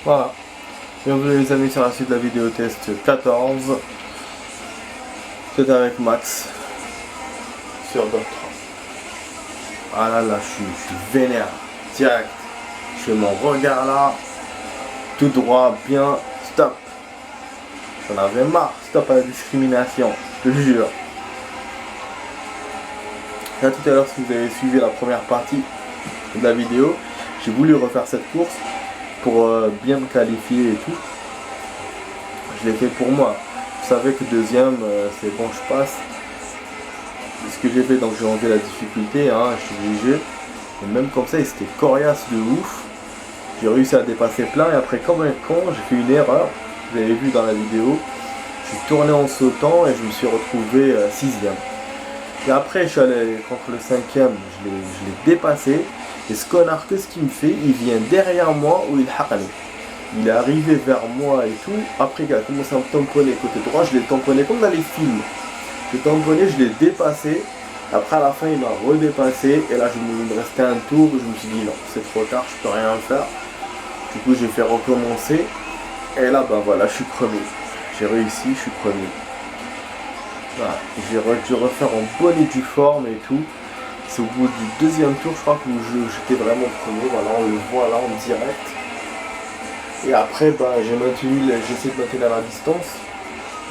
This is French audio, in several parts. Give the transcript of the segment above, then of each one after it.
Voilà. Bienvenue les amis sur la suite de la vidéo test 14. C'est avec Max sur Dota. Ah là, je suis vénère. Direct. Je fais mon regard là. Tout droit, bien. Stop. J'en avais marre. Stop à la discrimination. Je te jure. Là tout à l'heure, si vous avez suivi la première partie de la vidéo, j'ai voulu refaire cette course pour bien me qualifier et tout. Je l'ai fait pour moi. Je savais que deuxième, c'est bon, je passe. Ce que j'ai fait, donc j'ai enlevé la difficulté, hein, je suis obligé. Et même comme ça, c'était coriace de ouf. J'ai réussi à dépasser plein et après, comme un con, j'ai fait une erreur. Vous avez vu dans la vidéo. Je suis tourné en sautant et je me suis retrouvé sixième. Et après, je suis allé contre le cinquième, je l'ai dépassé. Et ce connard, qu'est-ce qu'il me fait? Il vient derrière moi où il haqani. Il est arrivé vers moi et tout. Après, il a commencé à me tamponner côté droit. Je l'ai tamponné comme dans les films. Je l'ai tamponné, je l'ai dépassé. Après, à la fin, il m'a redépassé. Et là, il me restait un tour. Je me suis dit non, c'est trop tard, je peux rien faire. Du coup, j'ai fait recommencer. Et là, ben voilà, je suis premier. J'ai réussi, je suis premier. Voilà. J'ai dû refaire en bonne et due forme et tout. C'est au bout du deuxième tour, je crois que j'étais vraiment premier. Voilà, on le voit là en direct. Et après, bah, j'ai essayé de maintenir la distance.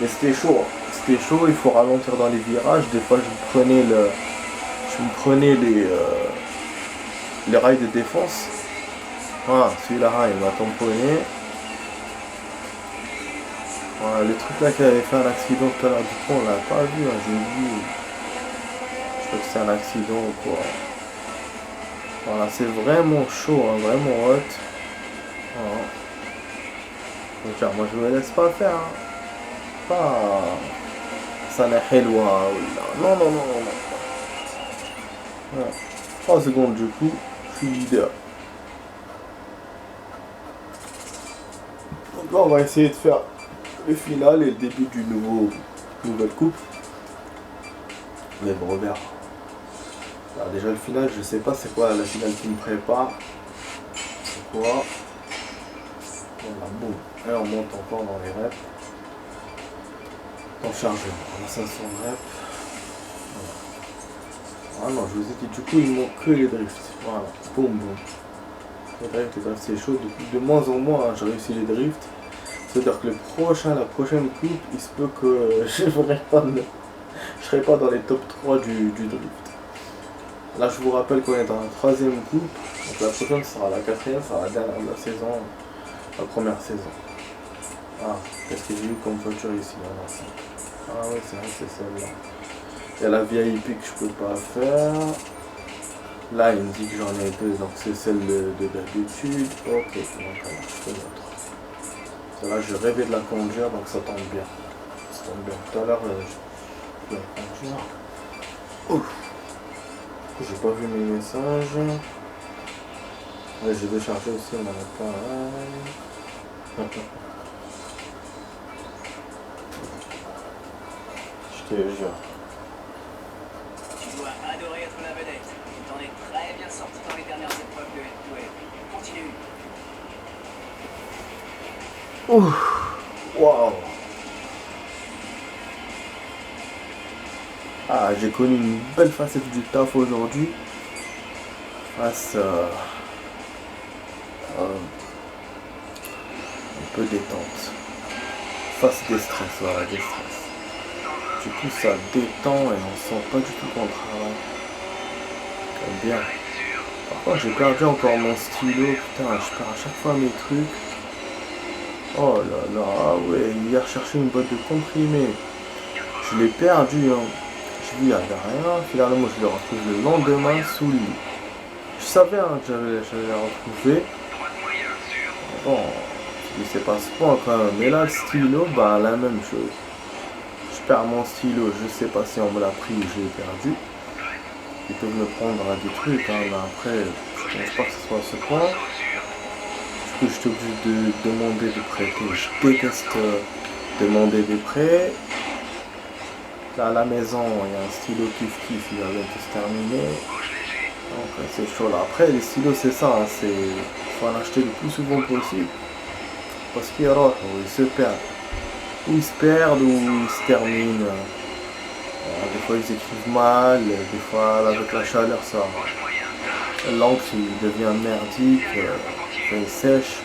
Mais c'était chaud. C'était chaud, il faut ralentir dans les virages. Des fois, je me prenais les rails de défense. Voilà, celui-là, il m'a tamponné. Voilà, le truc là qui avait fait un accident tout à l'heure, du coup, on l'a pas vu, hein, j'ai vu. Je crois que c'est un accident ou quoi. Voilà, c'est vraiment chaud, hein, vraiment hot. Voilà. Donc, moi, je me laisse pas faire. Hein. Pas. Ça n'est helwa. Non, non, non, non, non. Voilà. 3 secondes, du coup, je suis leader. Donc là, on va essayer de faire le final et le début du nouvelle coupe. Mais bon, on verra. Alors déjà le final, je sais pas c'est quoi la finale qui me prépare. C'est quoi? Voilà, boum. Et on monte encore dans les reps. En chargement, on a 500 reps. Voilà. Ah non, je vous ai dit, du coup, il manque que les drifts. Voilà, boum, boum. Les drifts, c'est chaud. De moins en moins, hein, j'ai réussi les drifts. C'est-à-dire que la prochaine coupe, il se peut que je ne serai pas dans les top 3 du drift. Là, je vous rappelle qu'on est dans la troisième coupe. Donc la prochaine sera la quatrième, sera la dernière de la saison, la première saison. Ah, qu'est-ce que j'ai eu comme voiture ici? Ah oui, c'est vrai que c'est celle-là. Il y a la VIP que je peux pas faire. Là, il me dit que j'en ai deux, donc c'est celle de d'habitude. Ok, donc alors, je fais l'autre. Là, je rêvais de la conduire, donc ça tombe bien. Ça tombe bien. Tout à l'heure, je vais la conduire. Ouf. J'ai pas vu mes messages. Ouais, j'ai déchargé aussi mon appareil. Je te jure. Tu dois adorer être la vedette. Tu t'en es très bien sorti dans les dernières épreuves de Head-to-Head. Continue. Ouh. Waouh. Ah, j'ai connu une belle facette du taf aujourd'hui. Face un peu détente. Face des stress, voilà, des stress. Du coup, ça détend et on sent pas du tout qu'on travaille. Comme bien. Par contre, j'ai perdu encore mon stylo. Putain, je perds à chaque fois mes trucs. Oh là là, ah ouais, hier chercher une boîte de comprimés. Je l'ai perdu, hein. Je dis, il n'y avait rien. Finalement, je le retrouve le lendemain sous le lit. Je savais hein, que j'allais retrouver. Bon, je dis, c'est pas ce point quand même. Mais là, le stylo, bah, la même chose. Je perds mon stylo, je sais pas si on me l'a pris ou je l'ai perdu. Ils peuvent me prendre à des trucs, hein, mais après, je pense pas que ce soit à ce point. Du coup, j'étais obligé de demander de prêter. Je déteste demander des prêts. Là, à la maison, il y a un stylo kiff, il va bientôt se terminer. Donc, c'est chaud là. Après, les stylos, c'est ça, hein, faut en acheter le plus souvent possible. parce qu'ils ils se perdent. Ou ils se perdent ou ils se terminent. Des fois ils écrivent mal, des fois avec la chaleur ça. L'encre il devient merdique, il sèche.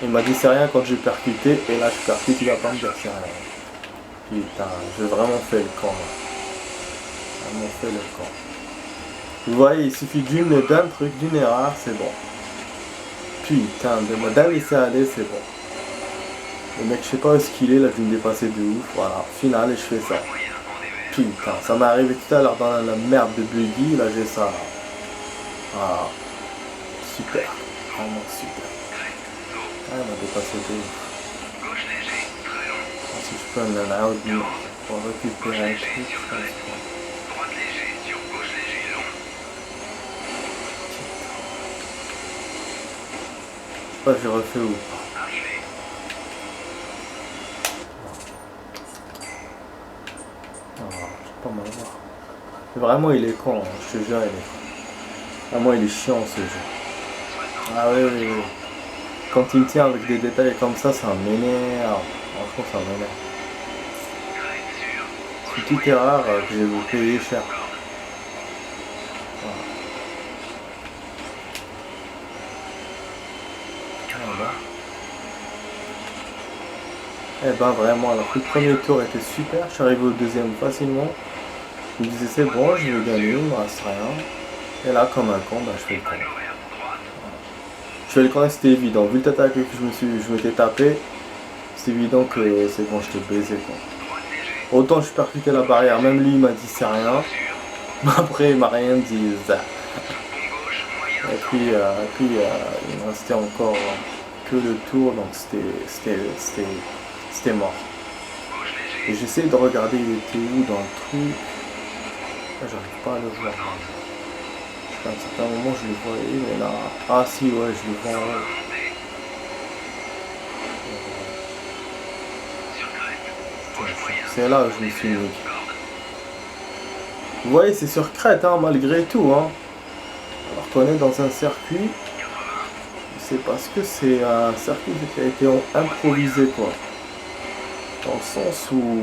Il m'a dit c'est rien quand j'ai percuté et là je percute, il va pas me dire c'est rien. Putain, j'ai vraiment fait le camp. Vraiment fait le camp. Vous voyez, il suffit d'un truc, d'une erreur, c'est bon. Putain, d'un laisser aller, c'est bon. Le mec, je sais pas où est-ce qu'il est, là, je vais me dépasser de ouf. Voilà, final, et je fais ça. Putain, ça m'est arrivé tout à l'heure dans la merde de buggy, là, j'ai ça. Ah, super. Vraiment super. Ah, il m'a dépassé de ouf. Si je peux un out pour récupérer un truc, je pense pas. Je sais pas, j'ai refait où. Pas mal voir. Vraiment il est con, hein, je te jure il est con. Vraiment il est chiant ce jeu. Ah oui, oui, oui. Quand il me tient avec des détails comme ça m'énerve. Franchement ça m'énerve. C'est une petite erreur que j'ai vous payé cher. Voilà. Eh ben vraiment, alors que le premier tour était super, je suis arrivé au deuxième facilement. Je me disais c'est bon, je vais gagner, il me reste rien. Et là comme un con, bah, je fais le con. Voilà. Je fais le con et c'était évident. Vu le tata que je m'étais tapé, c'est évident que c'est bon, je te baisais quoi. Autant je percutais la barrière, même lui il m'a dit c'est rien. Mais après il m'a rien dit. Et puis, il me restait encore que le tour, donc c'était mort. Et j'essaie de regarder il était où dans le truc. J'arrive pas à le voir. À un certain moment je le voyais, mais là. Ah si ouais je le vois. C'est là où je me suis mis. Vous voyez c'est sur crête hein, malgré tout hein. Alors qu'on est dans un circuit. C'est parce que c'est un circuit qui a été improvisé quoi. Dans le sens où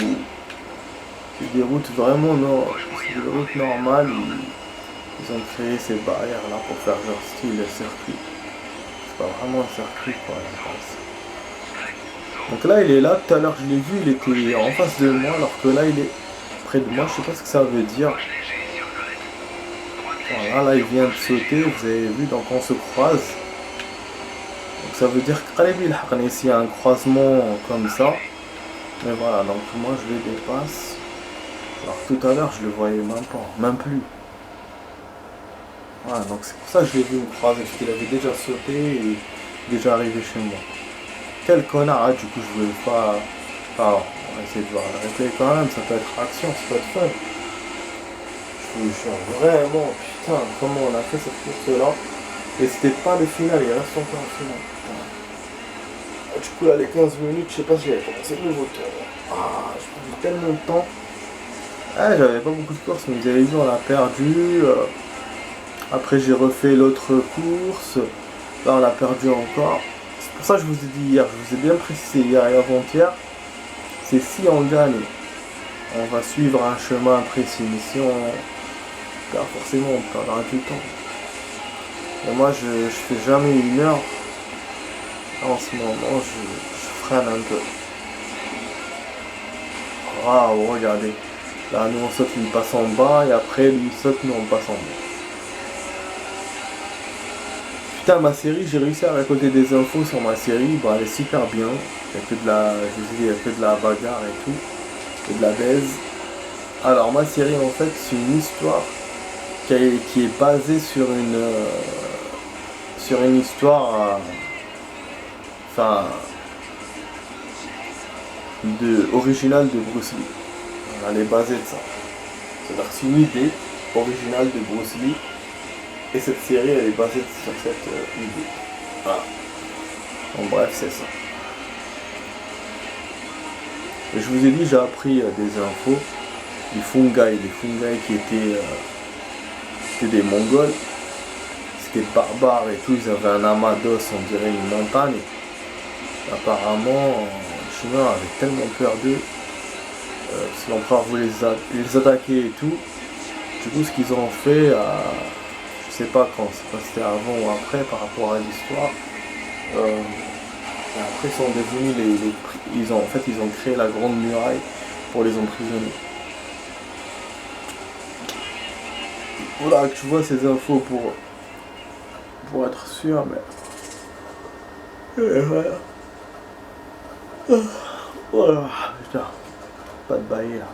c'est des routes vraiment c'est des routes normales. Ils ont créé ces barrières là pour faire genre style circuit. C'est pas vraiment un circuit quoi je pense. Donc là il est là, tout à l'heure je l'ai vu, il était en face de moi alors que là il est près de moi, je sais pas ce que ça veut dire. Voilà, là il vient de sauter, vous avez vu, donc on se croise. Donc ça veut dire que ici il y a un croisement comme ça. Mais voilà, donc moi je le dépasse. Alors tout à l'heure je le voyais même pas, même plus. Voilà, donc c'est pour ça que je l'ai vu me croiser, parce qu'il avait déjà sauté et déjà arrivé chez moi. Quel connard, hein, du coup je voulais pas... Alors, on va essayer de voir le replay quand même, ça peut être action, ça peut être fun. Je vous jure, vraiment, putain, comment on a fait cette course là. Et c'était pas le final, il reste encore un final. Putain. Du coup là les 15 minutes, je sais pas si j'avais commencé le nouveau tour. Ah, je prends tellement de temps. Ah, j'avais pas beaucoup de courses, mais vous avez vu, on a perdu. Après j'ai refait l'autre course. Là on a perdu encore. C'est pour ça que je vous ai dit hier, je vous ai bien précisé hier et avant-hier. C'est si on gagne, on va suivre un chemin précis. Mais si on perd, forcément on perdra du temps. Et moi je fais jamais une heure. En ce moment je freine un peu. Waouh, regardez. Là nous on saute, lui passe en bas et après lui saute, nous on passe en bas. Putain, ma série, j'ai réussi à récolter des infos sur ma série, bah, elle est super bien. Il y a que de la, je vous ai dit, il y a que de la bagarre et tout, et de la baise. Alors ma série en fait, c'est une histoire qui est basée sur une histoire, enfin, originale de Bruce Lee. Elle est basée de ça. C'est-à-dire que c'est une idée originale de Bruce Lee. Et cette série elle est basée sur cette idée. Voilà. En bref c'est ça. Et je vous ai dit j'ai appris des infos. Les fungi qui étaient des Mongols. C'était barbares et tout, ils avaient un amas d'os, on dirait une montagne. Apparemment, les Chinois avaient tellement peur d'eux, parce que l'empereur voulait les attaquer et tout. Du coup, ce qu'ils ont fait, je sais pas quand, c'est pas si c'était avant ou après par rapport à l'histoire. Et après, ils sont devenus ils ont créé la grande muraille pour les emprisonner. Voilà, tu vois ces infos pour être sûr, mais. Et voilà. Voilà, putain, pas de bail là.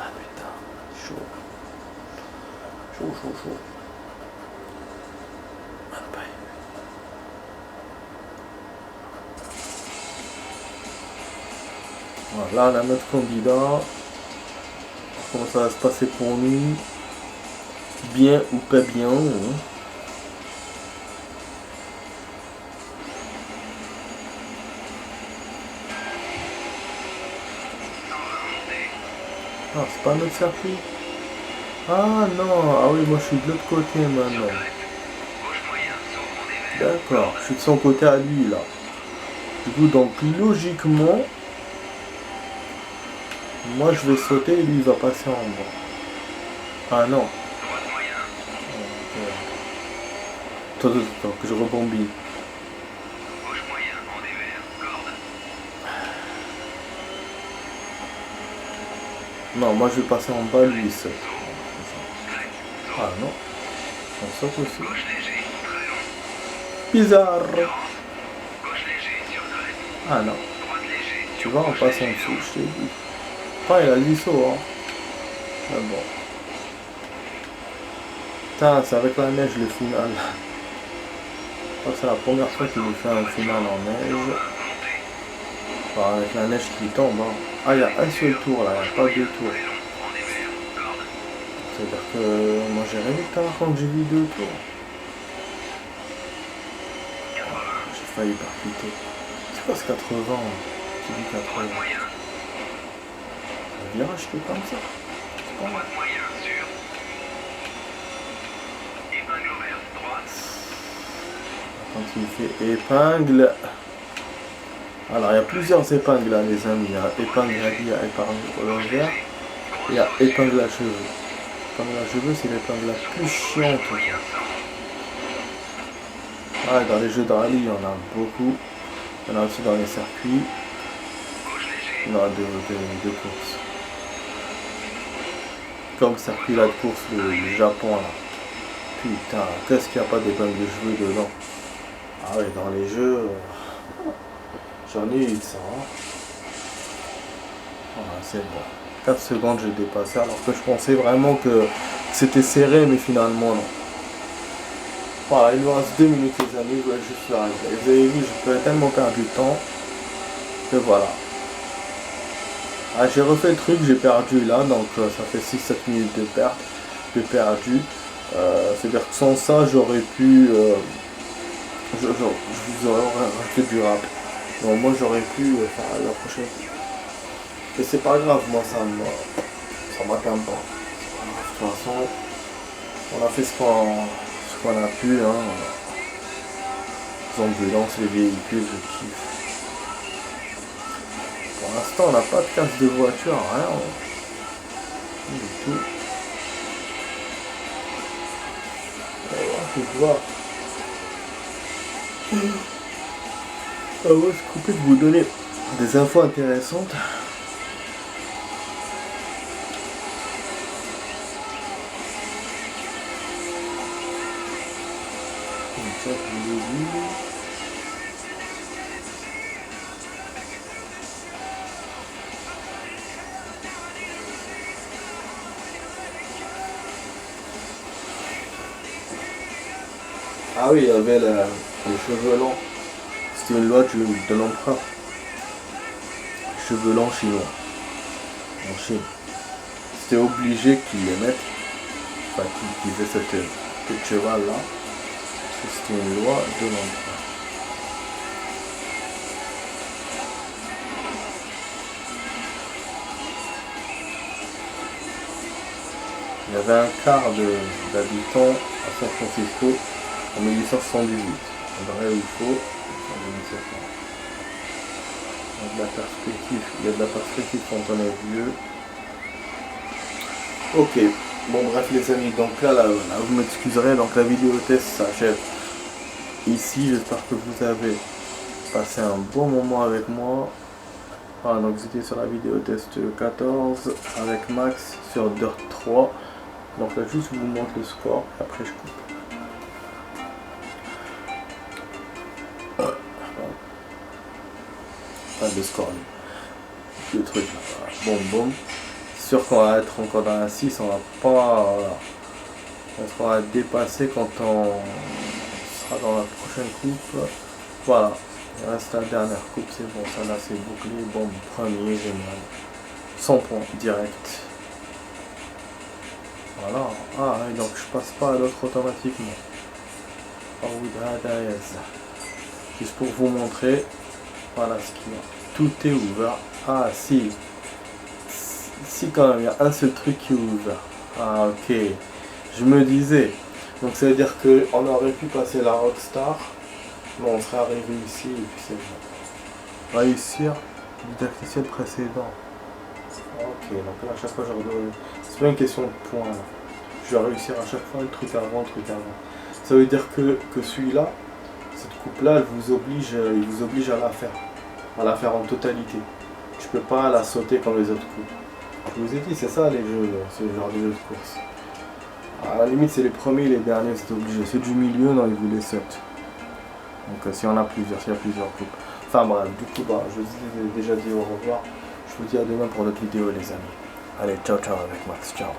Ah putain, chaud. Chaud. Pas de bail. Voilà, on a notre candidat. Comment ça va se passer pour nous? Bien ou pas bien, hein? Ah, c'est pas notre circuit. Ah non, ah oui, moi je suis de l'autre côté maintenant. D'accord, je suis de son côté à lui là. Du coup, donc logiquement, moi je vais sauter et lui il va passer en bas. Ah non. Attends, que je rebondis. Non, moi je vais passer en bas, lui il saute. Ah non. On saute aussi. Bizarre. Ah non. Tu vois, on passe en dessous, je t'ai dit. Pas, il a dit saut, hein. Mais bon. Putain, c'est avec la neige le final. Je crois que c'est la première fois qu'il nous fait un final en neige. Enfin, avec la neige qui tombe, hein. Ah, il y a un seul tour là, il n'y a pas deux tours. C'est-à-dire que moi j'ai rêvé tout à l'heure quand j'ai vu deux tours. J'ai failli percuter. C'est pas ce 80, qui dit 80. Un virage qui est comme ça. C'est pas mal. Quand il fait épingle. Alors il y a plusieurs épingles là les amis. Il y a épingle à dire, il y a épingle au l'envers. Il y a épingle à cheveux. Épingle à cheveux c'est l'épingle la plus chiante. Ah, dans les jeux de rallye il y en a beaucoup. Il y en a aussi dans les circuits. Il y en a de course. Comme le circuit là de course le Japon là. Putain, qu'est-ce qu'il n'y a pas d'épingle de cheveux dedans? Ah ouais, dans les jeux, j'en ai eu ça. Hein. Voilà, c'est bon. 4 secondes, j'ai dépassé alors que je pensais vraiment que c'était serré, mais finalement non. Voilà, il nous reste 2 minutes les amis, ouais, je suis arrivé. Vous avez vu, j'ai tellement perdu de temps que voilà. Ah, j'ai refait le truc, j'ai perdu là, donc ça fait 6-7 minutes de perte, de perdu. C'est-à-dire que sans ça, j'aurais pu... je vous aurais rajouté du rap. Donc moi j'aurais pu faire la prochaine. Et c'est pas grave, moi ça m'atteint pas. De toute façon, on a fait ce qu'on a pu. Hein. Les ambulances, les véhicules, je kiffe. Pour l'instant, on n'a pas de casse de voiture, rien. Du tout. Je vois. Ah ouais, c'est coupé de vous donner des infos intéressantes. Comme ça, je vous l'ai dit. Ah oui, il y avait les cheveux longs. C'était une loi de l'empereur. Cheveux longs chinois. En Chine. C'était obligé qu'ils les mettent. Enfin, qu'ils aient cette cheval là. C'était une loi de l'empereur. Il y avait un quart d'habitants à San Francisco en 1878. Vrai ou faux? Il y a de la perspective, quand on est vieux. Ok, bon bref les amis, donc là vous m'excuserez, donc la vidéo test s'achève ici. J'espère que vous avez passé un bon moment avec moi. Voilà, donc c'était sur la vidéo test 14 avec Max sur Dirt 3. Donc là juste je vous montre le score et après je coupe. Pas de score, le truc là, voilà. Bon. Sûr qu'on va être encore dans la 6, on va pas, voilà. On sera dépassé quand on sera dans la prochaine coupe. Voilà, il reste la dernière coupe, c'est bon, ça là c'est bouclé. Bon, premier général, 100 points direct. Voilà, et donc je passe pas à l'autre automatiquement. Juste pour vous montrer, voilà ce qu'il y a. Tout est ouvert. Si quand même, il y a un seul truc qui est ouvert. Ok. Je me disais. Donc ça veut dire qu'on aurait pu passer la Rockstar. Mais on serait arrivé ici et puis c'est bon. Réussir l'exercice précédent. Ok, donc là à chaque fois je redonne. C'est pas une question de points. Je vais réussir à chaque fois le truc avant. Ça veut dire que celui-là, cette coupe-là, il vous oblige à la faire. À la faire en totalité. Tu peux pas la sauter comme les autres coupes. Je vous ai dit, c'est ça les jeux, ce genre de jeux de course. À la limite, c'est les premiers et les derniers, c'est obligé. Ceux du milieu, non, ils vous les sautent. Donc, s'il y en a plusieurs, s'il y a plusieurs coupes. Enfin, bref, du coup, je vous ai déjà dit au revoir. Je vous dis à demain pour notre vidéo, les amis. Allez, ciao, ciao avec Max, ciao.